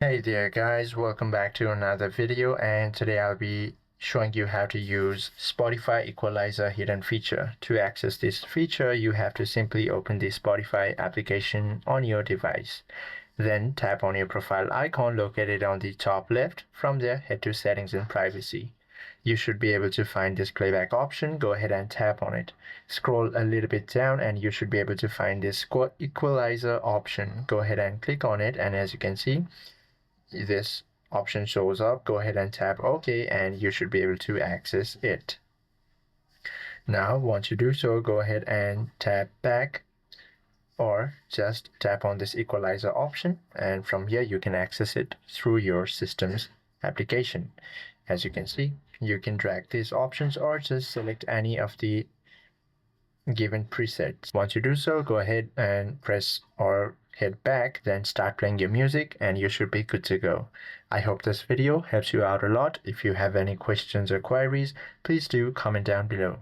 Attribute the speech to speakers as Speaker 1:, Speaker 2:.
Speaker 1: Hey there guys, welcome back to another video, and today I'll be showing you how to use Spotify Equalizer hidden feature. To access this feature, you have to simply open the Spotify application on your device. Then tap on your profile icon located on the top left. From there, head to Settings and Privacy. You should be able to find this playback option. Go ahead and tap on it. Scroll a little bit down and you should be able to find this equalizer option. Go ahead and click on it, and as you can see, this option shows up. Go ahead and tap OK and you should be able to access it. Now once you do so, go ahead and tap back or just tap on this equalizer option, and from here you can access it through your system's application. As you can see, you can drag these options or just select any of the given presets. Once you do so, go ahead and press or hit back, then start playing your music and you should be good to go. I hope this video helps you out a lot. If you have any questions or queries, please do comment down below.